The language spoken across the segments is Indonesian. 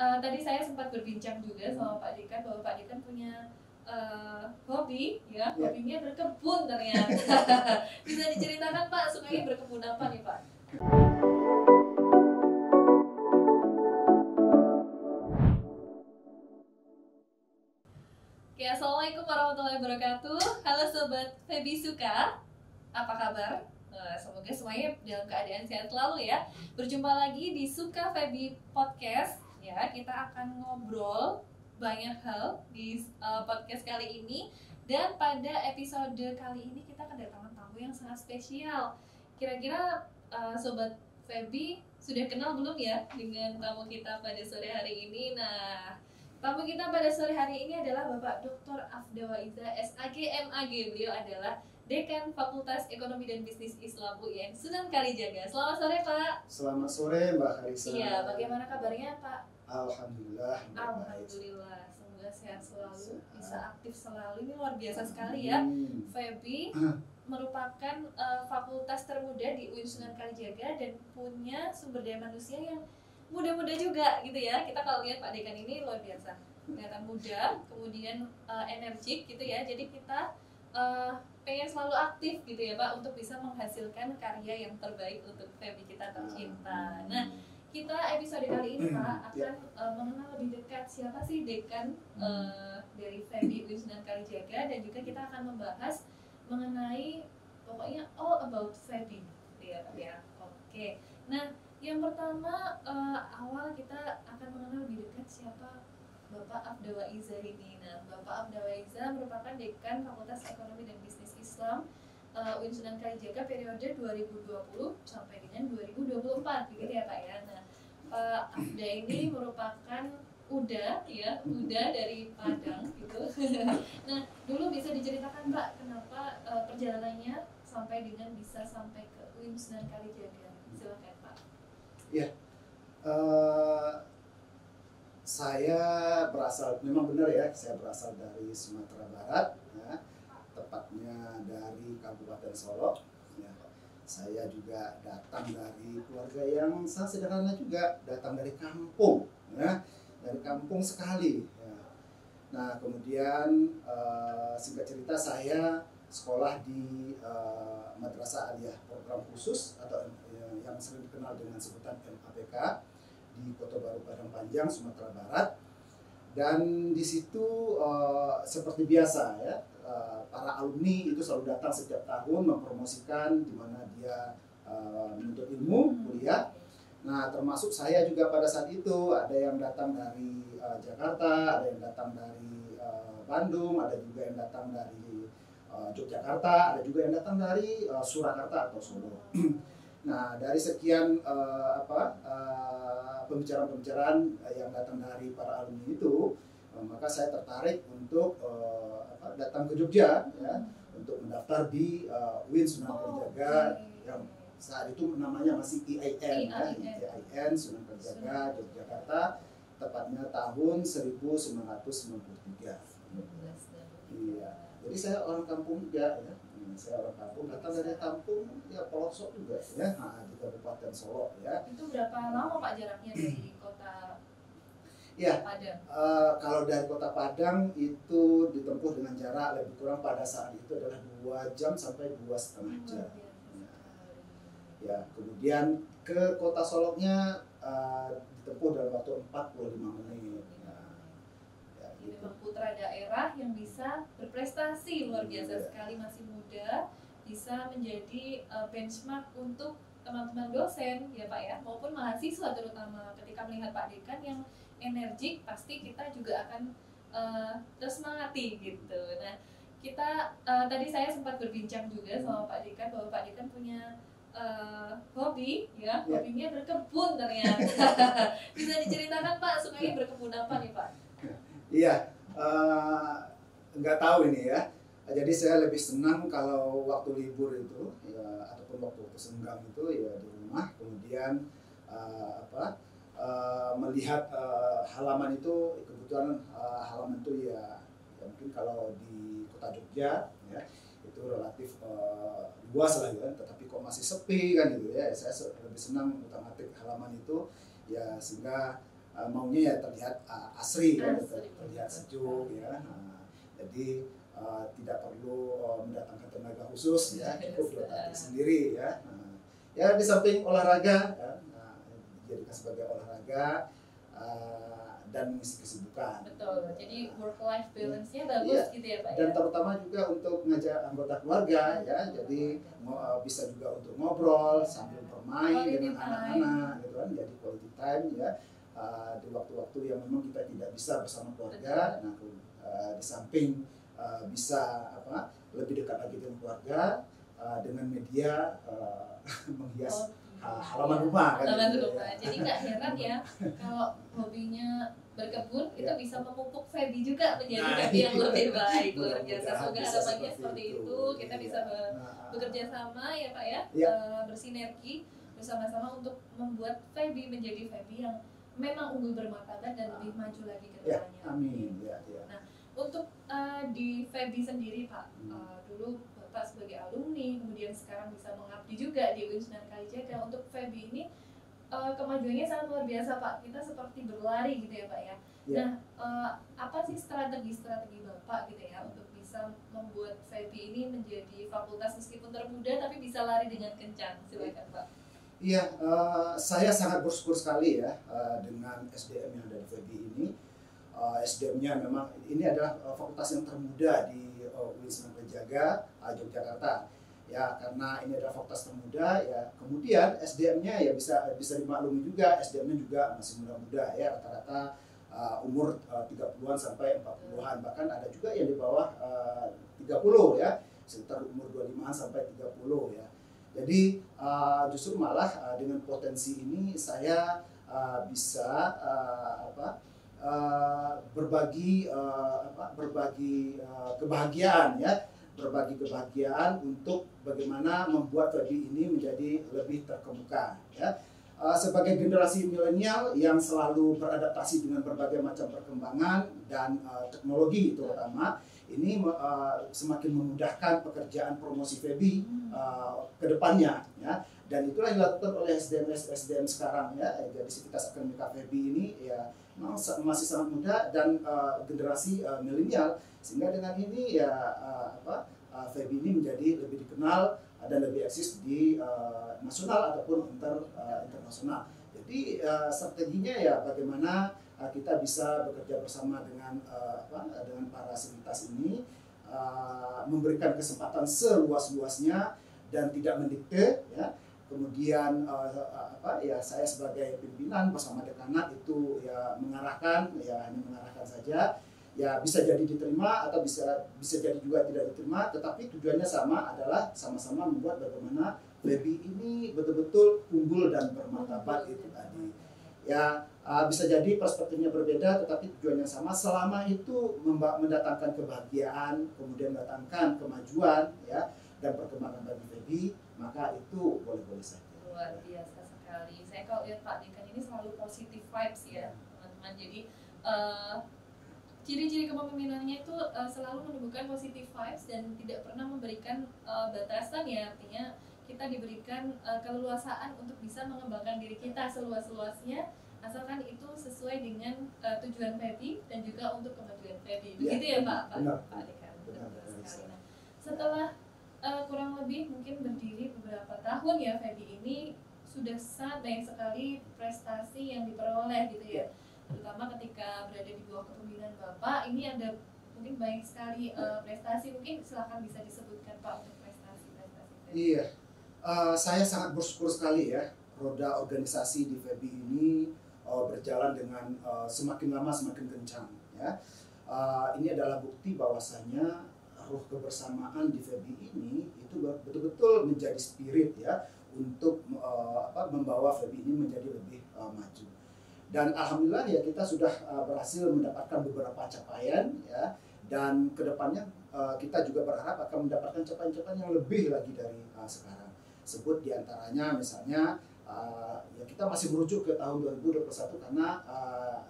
tadi saya sempat berbincang juga sama Pak Dekan bahwa Pak Dekan punya hobi, ya, hobinya berkebun ternyata. Bisa diceritakan Pak, sukanya berkebun apa nih Pak? Oke, assalamualaikum warahmatullahi wabarakatuh. Halo sobat Febi Suka, apa kabar? Semoga semuanya dalam keadaan sehat selalu ya. Berjumpa lagi di Suka Febi Podcast. Ya, kita akan ngobrol banyak hal di podcast kali ini. Dan pada episode kali ini kita kedatangan tamu yang sangat spesial. Kira-kira sobat Febi sudah kenal belum ya dengan tamu kita pada sore hari ini? Nah, tamu kita pada sore hari ini adalah Bapak Dr. Afda Waiza, SAG, MAG. Beliau adalah Dekan Fakultas Ekonomi dan Bisnis Islam UIN Sunan Kalijaga. Selamat sore Pak. Selamat sore Mbak Harisa. Iya, bagaimana kabarnya Pak? Alhamdulillah. Alhamdulillah, semoga sehat selalu, bisa aktif selalu. Ini luar biasa sekali ya. Febi merupakan fakultas termuda di UIN Sunan Kalijaga dan punya sumber daya manusia yang muda-muda juga gitu ya. Kita kalau lihat Pak Dekan ini luar biasa, kelihatan muda, kemudian energik gitu ya. Jadi kita pengen selalu aktif gitu ya Pak untuk bisa menghasilkan karya yang terbaik untuk Febi kita tercinta. Nah, kita episode kali ini Pak akan mengenal lebih dekat siapa sih Dekan dari Febi UIN Sunan Kalijaga, dan juga kita akan membahas mengenai pokoknya all about Febi gitu ya Pak ya. Oke. Nah, yang pertama, awal kita akan mengenal lebih dekat siapa Bapak Afda Waiza ini. Nah, Bapak Afda Waiza merupakan Dekan Fakultas Ekonomi dan Bisnis Islam UIN Sunan Kalijaga periode 2020 sampai dengan 2024, begitu ya Pak ya. Nah, Pak Afda ini merupakan Uda dari Padang gitu. Nah, dulu bisa diceritakan Pak kenapa perjalanannya sampai dengan bisa sampai ke UIN Sunan Kalijaga. Silakan Pak. Ya, saya memang benar ya, saya berasal dari Sumatera Barat, ya, tepatnya dari Kabupaten Solok. Ya. Saya juga datang dari keluarga yang sangat sederhana juga, datang dari kampung, ya, dari kampung sekali. Ya. Nah, kemudian singkat cerita saya sekolah di Madrasah Aliyah program khusus atau yang sering dikenal dengan sebutan MAPK di Kota Baru Padang Panjang, Sumatera Barat. Dan di situ seperti biasa ya, para alumni itu selalu datang setiap tahun mempromosikan di mana dia menuntut ilmu, kuliah. Nah, termasuk saya juga pada saat itu ada yang datang dari Jakarta, ada yang datang dari Bandung, ada juga yang datang dari Yogyakarta, ada juga yang datang dari Surakarta atau Solo. Nah, dari sekian pembicaraan-pembicaraan yang datang dari para alumni itu, maka saya tertarik untuk datang ke Jogja ya, untuk mendaftar di UIN Sunan Kalijaga yang saat itu namanya masih IAIN ya, IAIN Sunan Kalijaga Yogyakarta, tepatnya tahun 1993. Iya. Jadi saya orang kampung juga ya. Saya orang kampung, datang dari kampung ya, pelosok juga ya, di Kabupaten Solok ya. Itu berapa lama Pak jaraknya dari kota Padang? Kalau dari kota Padang itu ditempuh dengan jarak lebih kurang pada saat itu adalah 2 jam sampai 2,5 jam. Ya, kemudian ke kota Soloknya ditempuh dalam waktu 45 menit. Ini putra daerah yang bisa berprestasi luar biasa sekali, masih muda, bisa menjadi benchmark untuk teman-teman dosen ya Pak ya, maupun mahasiswa terutama. Ketika melihat Pak Dekan yang energik, pasti kita juga akan tersemangati gitu. Nah, kita tadi saya sempat berbincang juga sama Pak Dekan bahwa Pak Dekan punya hobi ya, hobinya berkebun ternyata. Bisa diceritakan Pak, sukanya berkebun apa nih Pak? Iya, nggak tahu ini ya. Jadi saya lebih senang kalau waktu libur itu, ya, ataupun waktu senggang itu ya di rumah. Kemudian melihat halaman itu, kebetulan halaman itu ya mungkin kalau di kota Jogja ya itu relatif luas lah ya, tetapi kok masih sepi kan gitu ya. Saya lebih senang utak-atik halaman itu ya, sehingga maunya ya terlihat asri ya, Asri. terlihat sejuk ya. Jadi tidak perlu mendatangkan tenaga khusus ya, cukup berlatih sendiri ya. Ya di samping olahraga ya, dijadikan sebagai olahraga dan mengisi kesibukan. Betul. Jadi work life balance-nya bagus Iya. gitu ya Pak Dan ya. terutama juga untuk mengajak anggota keluarga ya, jadi bisa juga untuk ngobrol sambil bermain Quality dengan time. anak-anak gitu kan, jadi quality time ya. Di waktu-waktu yang memang kita tidak bisa bersama keluarga, nah di samping bisa lebih dekat lagi dengan keluarga dengan media menghias halaman rumah kan. Halaman gitu, rumah. ya. Jadi nggak heran ya kalau hobinya berkebun itu Ya. bisa memupuk Feby juga menjadi Nah, Feby yang iya. lebih baik. Luar biasa. Mudah-mudahan Semoga bisa harapannya seperti seperti itu. itu. Kita bisa Nah, bekerja sama ya Pak ya, Iya. bersinergi bersama-sama untuk membuat Feby menjadi Feby yang memang unggul bermartabat dan lebih maju lagi ke Ya, depannya. amin. Ya, ya. Untuk di Feby sendiri Pak, Hmm. dulu Bapak sebagai alumni, kemudian sekarang bisa mengabdi juga di UIN Sunan Kalijaga. Untuk Feby ini kemajuannya sangat luar biasa Pak. Kita seperti berlari gitu ya Pak ya. Ya. Nah, apa sih strategi Bapak gitu ya untuk bisa membuat Feby ini menjadi fakultas meskipun termuda tapi bisa lari dengan kencang? Silakan Pak. Iya, saya sangat bersyukur sekali ya dengan SDM yang ada di Feby ini. SDM-nya memang ini adalah fakultas yang termuda di UIN Sunan Kalijaga, Yogyakarta. Ya, karena ini adalah fakultas termuda, ya kemudian SDM-nya ya bisa dimaklumi juga, SDM-nya juga masih muda-muda ya, rata-rata umur 30-an sampai 40-an, bahkan ada juga yang di bawah 30 ya, sekitar umur 25-an sampai 30 ya. Jadi justru malah dengan potensi ini saya bisa berbagi kebahagiaan ya, berbagi kebahagiaan untuk bagaimana membuat Feby ini menjadi lebih terkemuka ya. Sebagai generasi milenial yang selalu beradaptasi dengan berbagai macam perkembangan dan teknologi terutama, ini semakin memudahkan pekerjaan promosi Feby ke depannya ya. Dan itulah yang dilakukan oleh SDM sekarang ya. Jadi Sivitas Akademika Feby ini ya masih sangat muda dan generasi milenial, sehingga dengan ini ya Feby ini menjadi lebih dikenal dan lebih eksis di nasional ataupun internasional. Jadi strateginya ya bagaimana kita bisa bekerja bersama dengan para sivitas ini, memberikan kesempatan seluas-luasnya dan tidak mendikte ya. Kemudian ya saya sebagai pimpinan bersama dekanat itu ya mengarahkan, ya hanya mengarahkan saja. Ya bisa jadi diterima atau bisa jadi juga tidak diterima, tetapi tujuannya sama, adalah sama-sama membuat bagaimana Feby ini betul-betul unggul dan bermartabat itu tadi. Ya bisa jadi perspektifnya berbeda, tetapi tujuannya sama. Selama itu mendatangkan kebahagiaan, kemudian mendatangkan kemajuan ya dan perkembangan bagi Feby, maka itu boleh-boleh saja. Luar biasa sekali. Saya kalau lihat Pak Dekan ini selalu positive vibes ya teman-teman. Jadi ciri-ciri kepemimpinannya itu selalu menumbuhkan positive vibes dan tidak pernah memberikan batasan ya. Artinya kita diberikan keleluasaan untuk bisa mengembangkan diri kita seluas-luasnya, asalkan itu sesuai dengan tujuan Feby dan juga untuk kemajuan Feby. Begitu ya Pak Dekan. Benar sekali. Nah, setelah kurang lebih mungkin berdiri beberapa tahun ya Feby ini, sudah sangat banyak sekali prestasi yang diperoleh gitu ya. Terutama ketika berada di bawah kepemimpinan Bapak, ini ada mungkin banyak sekali prestasi. Mungkin silakan bisa disebutkan Pak untuk prestasi-prestasi. Iya, saya sangat bersyukur sekali ya, roda organisasi di Feby ini berjalan dengan semakin lama semakin kencang ya. Ini adalah bukti bahwasanya ruh kebersamaan di Feby ini itu betul-betul menjadi spirit ya untuk membawa Feby ini menjadi lebih maju. Dan alhamdulillah ya kita sudah berhasil mendapatkan beberapa capaian ya, dan kedepannya kita juga berharap akan mendapatkan capaian-capaian yang lebih lagi dari sekarang. Sebut diantaranya misalnya ya kita masih merujuk ke tahun 2021 karena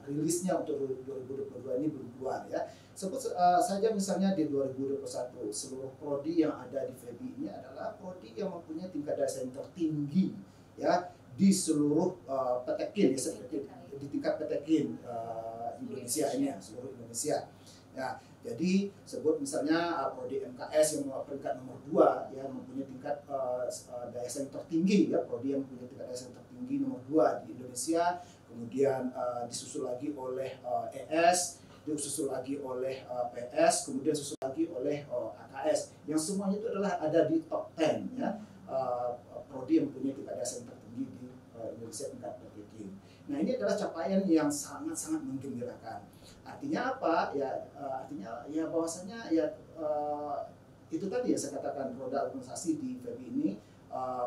rilisnya untuk 2022 ini belum keluar ya. Sebut saja misalnya di 2021 seluruh prodi yang ada di Feby ini adalah prodi yang mempunyai tingkat daya saing tertinggi ya di seluruh petekin ya, di di tingkat PTKIN Indonesia ini ya, seluruh Indonesia. Ya, jadi sebut misalnya prodi MKS yang peringkat nomor 2 ya, mempunyai tingkat daya saing tertinggi ya, prodi yang mempunyai tingkat daya saing tertinggi nomor 2 di Indonesia. Kemudian disusul lagi oleh ES, disusul lagi oleh PS, kemudian disusul lagi oleh AKS, yang semuanya itu adalah ada di top 10 ya, prodi yang mempunyai tingkat daya saing tertinggi di Indonesia tingkat PTKIN. Nah, ini adalah capaian yang sangat-sangat menggembirakan. Artinya apa? Ya artinya ya bahwasanya ya itu tadi ya saya katakan, roda organisasi di FEBI ini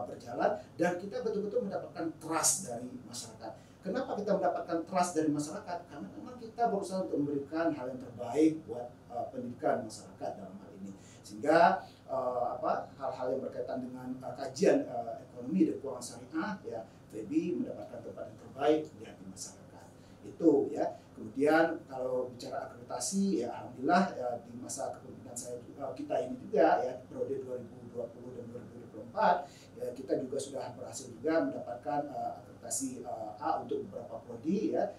berjalan dan kita betul-betul mendapatkan trust dari masyarakat. Kenapa kita mendapatkan trust dari masyarakat? Karena memang kita berusaha untuk memberikan hal yang terbaik buat pendidikan masyarakat dalam hal ini. Sehingga hal-hal yang berkaitan dengan kajian ekonomi dan keuangan syariah ya, FEBI mendapatkan tempat yang terbaik di hati masyarakat. Itu ya. Kemudian kalau bicara akreditasi ya alhamdulillah ya, di masa kepemimpinan kita ini juga ya, periode 2020 dan 2024 ya, kita juga sudah berhasil juga mendapatkan akreditasi A untuk beberapa prodi ya,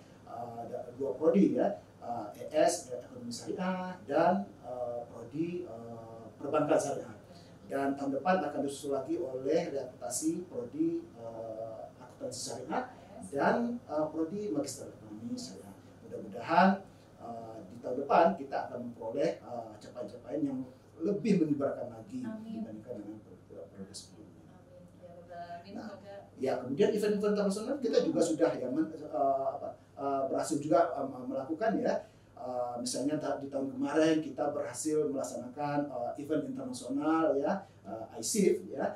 2 prodi ya, ES ekonomi syariah dan prodi perbankan syariah. Dan tahun depan akan disusul lagi oleh reakreditasi prodi akuntansi syariah dan prodi magister ekonomi syariah. Mudah-mudahan di tahun depan kita akan memperoleh capaian-capaian yang lebih menyebarkan lagi dibandingkan dengan periode sebelumnya. Nah, ya kemudian event-event internasional kita juga sudah ya berhasil juga melakukan ya. Misalnya di tahun kemarin kita berhasil melaksanakan event internasional ya, ISIF ya,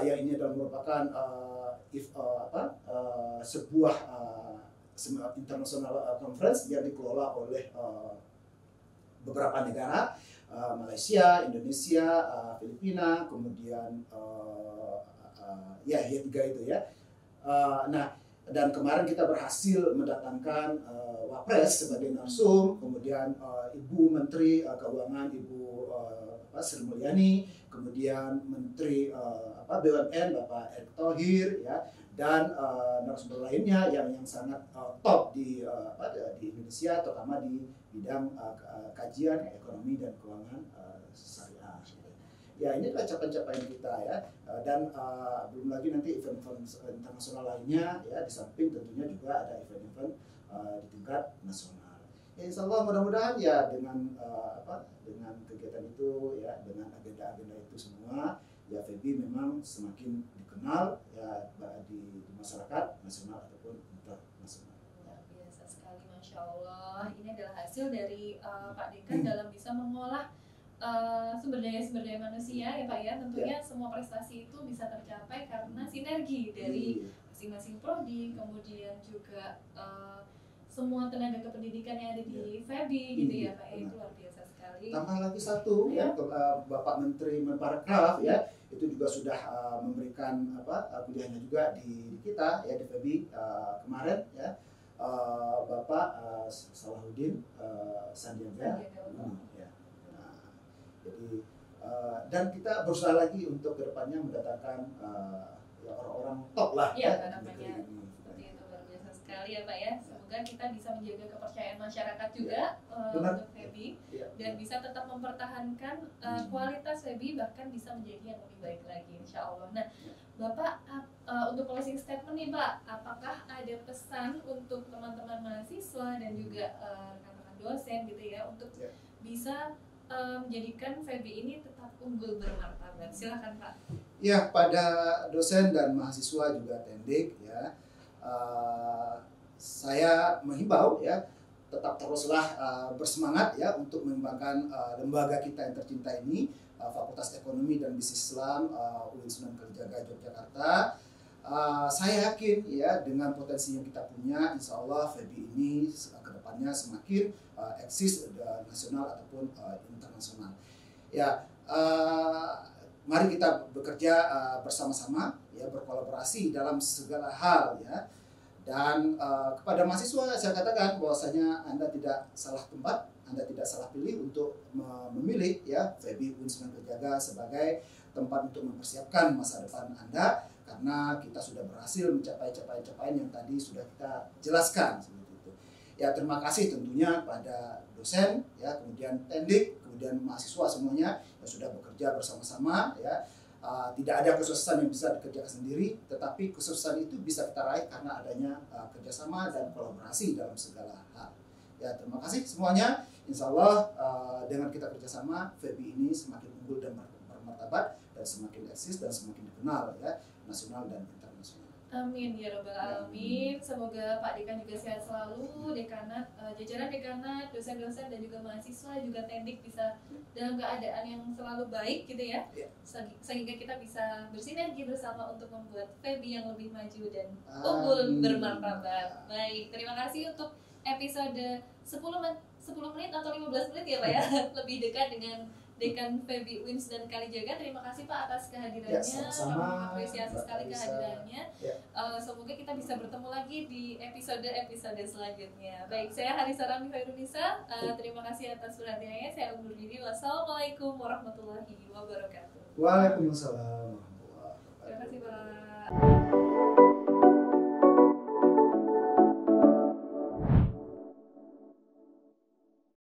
yang ini adalah merupakan sebuah international conference yang dikelola oleh beberapa negara, Malaysia, Indonesia, Filipina, kemudian ya 3 itu ya. Nah, dan kemarin kita berhasil mendatangkan Wapres sebagai narsum, kemudian Ibu Menteri Keuangan Ibu Sri Mulyani, kemudian Menteri BUMN Bapak Erick Thohir ya, dan narasumber lainnya yang sangat top di Indonesia, terutama di bidang kajian ekonomi dan keuangan syariah. Ya ini adalah capaian-capaian kita ya, dan belum lagi nanti event-event internasional lainnya ya, di samping tentunya juga ada event-event di tingkat nasional. Ya, insya Allah mudah-mudahan ya dengan dengan kegiatan itu ya, dengan agenda-agenda itu semua ya, FEBI memang semakin dikenal ya di masyarakat nasional ataupun internasional. Luar biasa sekali, Masya Allah. Ini adalah hasil dari Pak Dekan dalam bisa mengolah sumber daya manusia ya Pak ya. Tentunya semua prestasi itu bisa tercapai karena sinergi dari masing-masing prodi, kemudian juga semua tenaga kependidikan yang ada di FEBI gitu ya Pak ya. Itu luar biasa sekali. Tambah lagi satu ya, Bapak Menteri Menparekraf ya, itu juga sudah memberikan kuliahnya juga di kita ya, di FEBI kemarin ya, Bapak Salahuddin Sandiaga Uno ya. Nah, jadi dan kita berusaha lagi untuk kedepannya mendatangkan ya orang-orang top lah ya namanya seperti itu. Luar biasa sekali ya Pak ya. Semoga kita bisa menjaga kepercayaan masyarakat juga untuk FEBI dan bisa tetap mempertahankan kualitas FEBI, bahkan bisa menjadi yang lebih baik lagi insya Allah. Nah Bapak, untuk closing statement nih Pak, apakah ada pesan untuk teman-teman mahasiswa dan juga rekan-rekan dosen gitu ya, untuk bisa menjadikan FEBI ini tetap unggul bermartabat? Silakan Pak. Ya, pada dosen dan mahasiswa juga Tendik ya, saya menghimbau ya, tetap teruslah bersemangat ya untuk mengembangkan lembaga kita yang tercinta ini, Fakultas Ekonomi dan Bisnis Islam UIN Sunan Kalijaga Yogyakarta. Saya yakin ya dengan potensi yang kita punya, insya Allah FEBI ini kedepannya semakin eksis nasional ataupun internasional. Ya, mari kita bekerja bersama-sama ya, berkolaborasi dalam segala hal ya. Dan kepada mahasiswa saya katakan bahwasanya Anda tidak salah tempat, Anda tidak salah pilih untuk memilih ya FEBI UIN Sunan Kalijaga sebagai tempat untuk mempersiapkan masa depan Anda. karena kita sudah berhasil mencapai capaian yang tadi sudah kita jelaskan seperti itu. Ya, terima kasih tentunya pada dosen, ya, kemudian teknik, kemudian mahasiswa semuanya yang sudah bekerja bersama-sama, ya. Tidak ada kesuksesan yang bisa dikerjakan sendiri, tetapi kesuksesan itu bisa kita raih karena adanya kerjasama dan kolaborasi dalam segala hal. Ya, terima kasih semuanya. Insya Allah dengan kita kerjasama, FEBI ini semakin unggul dan bermartabat dan semakin eksis dan semakin dikenal, ya, nasional dan internasional. Amin ya robbal alamin. Semoga Pak Dekan juga sehat selalu, dekanat, jajaran dekanat, dosen-dosen dan juga mahasiswa juga teknik bisa dalam keadaan yang selalu baik gitu ya. Sehingga kita bisa bersinergi bersama untuk membuat FEBI yang lebih maju dan unggul bermartabat. Baik, terima kasih untuk episode 10 menit atau 15 menit ya Pak ya. Lebih dekat dengan Dekan FEBI UINS dan Kalijaga. Terima kasih Pak atas kehadirannya. Ya, sama-sama. Apresiasi sekali kehadirannya. Ya. Semoga kita bisa bertemu lagi di episode selanjutnya. Baik, saya Harisa Rami Khairunisa. Terima kasih atas perhatiannya. Saya undur diri. Wassalamualaikum warahmatullahi wabarakatuh. Waalaikumsalam.